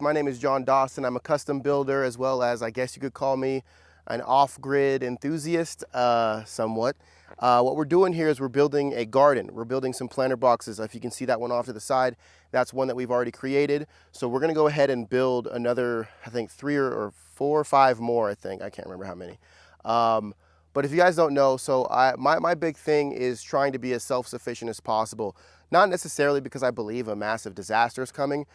My name is Jon Dawson. I'm a custom builder, as well as, I guess you could call me an off-grid enthusiast, somewhat. What we're doing here is we're building a garden. We're building some planter boxes. If you can see that one off to the side, that's one that we've already created. So we're gonna go ahead and build another, I think 3 or 4 or 5 more, I think. I can't remember how many. But if you guys don't know, so my big thing is trying to be as self-sufficient as possible. Not necessarily because I believe a massive disaster is coming,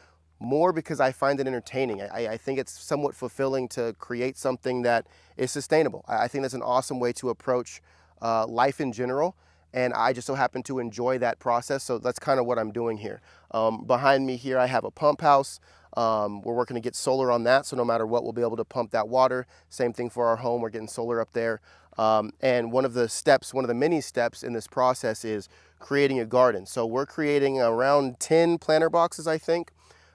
more because I find it entertaining. I think it's somewhat fulfilling to create something that is sustainable. I think that's an awesome way to approach life in general, and I just so happen to enjoy that process, so that's kind of what I'm doing here. Behind me here I have a pump house. We're working to get solar on that, so no matter what, we'll be able to pump that water. Same thing for our home, we're getting solar up there. And one of the many steps in this process is creating a garden. So we're creating around 10 planter boxes, I think.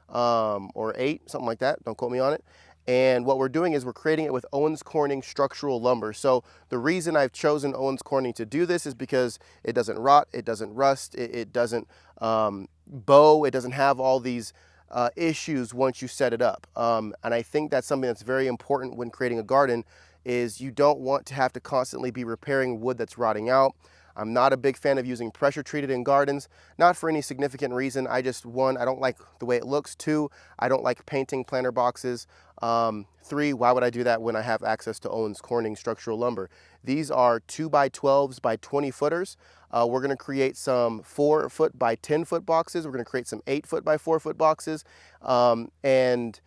Or 8, something like that, don't quote me on it. And what we're doing is we're creating it with Owens Corning structural lumber. So the reason I've chosen Owens Corning to do this is because it doesn't rot, it doesn't rust, it doesn't bow, it doesn't have all these issues once you set it up. And I think that's something that's very important when creating a garden, is you don't want to have to constantly be repairing wood that's rotting out. I'm not a big fan of using pressure treated in gardens, not for any significant reason. I just, 1, I don't like the way it looks. 2, I don't like painting planter boxes. 3, why would I do that when I have access to Owens Corning structural lumber? These are 2x12s by 20 footers. We're gonna create some 4 foot by 10 foot boxes. We're gonna create some 8 foot by 4 foot boxes. And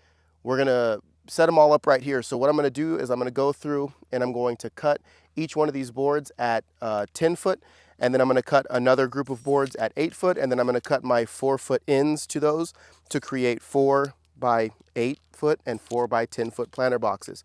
we're gonna set them all up right here. So what I'm gonna do is I'm gonna go through and I'm going to cut each one of these boards at 10 foot, and then I'm gonna cut another group of boards at 8 foot, and then I'm gonna cut my 4 foot ends to those to create 4 by 8 foot and 4 by 10 foot planter boxes.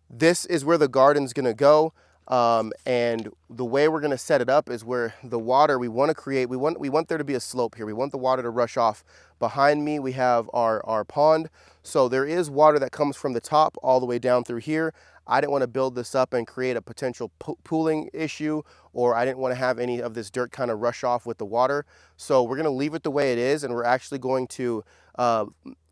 This is where the garden's gonna go. And the way we're gonna set it up is where the water we want there to be a slope here. We want the water to rush off. Behind me we have our pond. So there is water that comes from the top all the way down through here. I didn't want to build this up and create a potential pooling issue, or I didn't want to have any of this dirt kind of rush off with the water. So we're going to leave it the way it is, and we're actually going to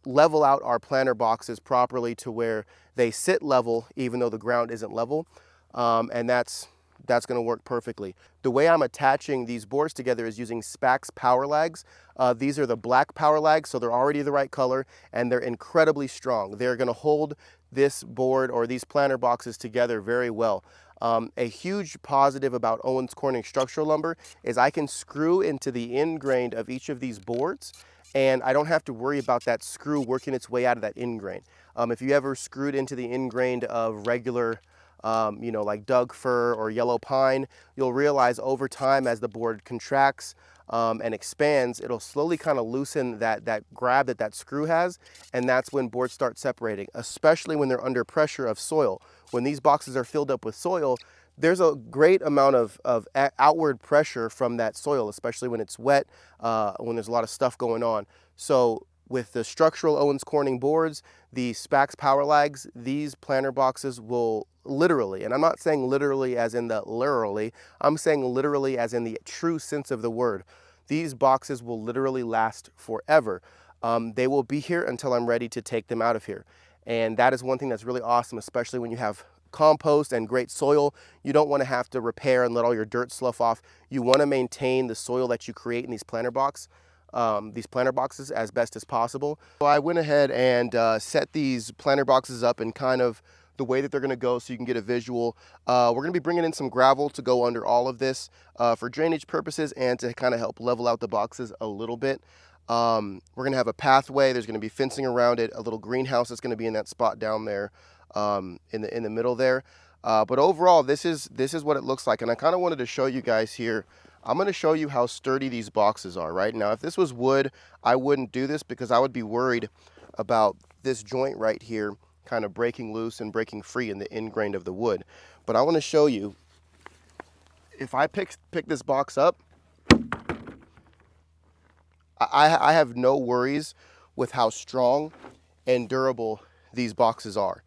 level out our planter boxes properly to where they sit level even though the ground isn't level. And that's going to work perfectly. The way I'm attaching these boards together is using Spax power lags. These are the black power lags, so they're already the right color, and they're incredibly strong. They're going to hold this board or these planter boxes together very well. A huge positive about Owens Corning structural lumber is I can screw into the end grain of each of these boards, and I don't have to worry about that screw working its way out of that end grain. If you ever screwed into the end grain of regular like Doug fir or yellow pine, you'll realize over time as the board contracts and expands, it'll slowly kind of loosen that grab that screw has, and that's when boards start separating, especially when they're under pressure of soil. When these boxes are filled up with soil, there's a great amount of outward pressure from that soil, especially when it's wet, when there's a lot of stuff going on. So with the structural Owens Corning boards, the Spax power lags, these planter boxes will literally, and I'm not saying literally as in the literally, I'm saying literally as in the true sense of the word. These boxes will literally last forever. They will be here until I'm ready to take them out of here. And that is one thing that's really awesome, especially when you have compost and great soil. You don't want to have to repair and let all your dirt slough off. You want to maintain the soil that you create in these planter boxes as best as possible. So I went ahead and set these planter boxes up in kind of the way that they're going to go so you can get a visual. We're going to be bringing in some gravel to go under all of this for drainage purposes and to kind of help level out the boxes a little bit. We're going to have a pathway. There's going to be fencing around it, a little greenhouse that's going to be in that spot down there in the middle there. But overall, this is what it looks like, and I kind of wanted to show you guys here. I'm going to show you how sturdy these boxes are. Right now, if this was wood, I wouldn't do this because I would be worried about this joint right here kind of breaking loose and breaking free in the end grain of the wood. But I want to show you, if I pick this box up, I have no worries with how strong and durable these boxes are.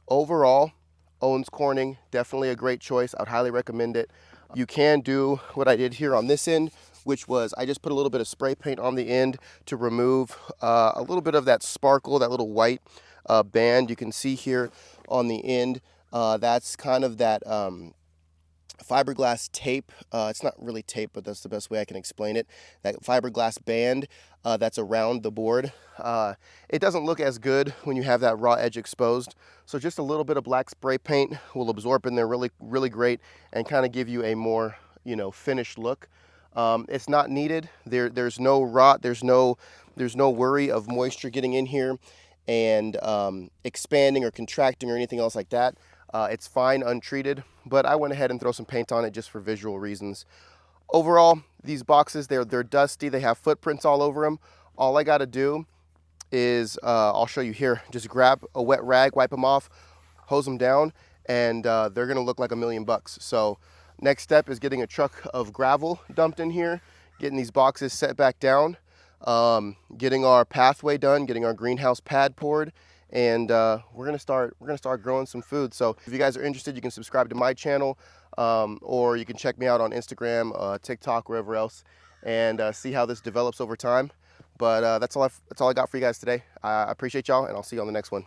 Overall, Owens Corning, definitely a great choice. I'd highly recommend it. You can do what I did here on this end, which was I just put a little bit of spray paint on the end to remove a little bit of that sparkle, that little white band you can see here on the end. That's kind of that fiberglass tape. It's not really tape, but that's the best way I can explain it. That fiberglass band that's around the board. It doesn't look as good when you have that raw edge exposed. So just a little bit of black spray paint will absorb in there really, really great and kind of give you a more, you know, finished look. It's not needed. There's no rot. There's no worry of moisture getting in here and expanding or contracting or anything else like that. It's fine untreated, but I went ahead and throw some paint on it just for visual reasons. Overall, these boxes, they're dusty. They have footprints all over them. All I got to do is, I'll show you here, just grab a wet rag, wipe them off, hose them down, and they're going to look like $1,000,000. So next step is getting a truck of gravel dumped in here, getting these boxes set back down, getting our pathway done, getting our greenhouse pad poured, and we're gonna start growing some food. So if you guys are interested, you can subscribe to my channel, or you can check me out on Instagram, TikTok, wherever else, and see how this develops over time. But that's all I got for you guys today. I appreciate y'all, and I'll see you on the next one.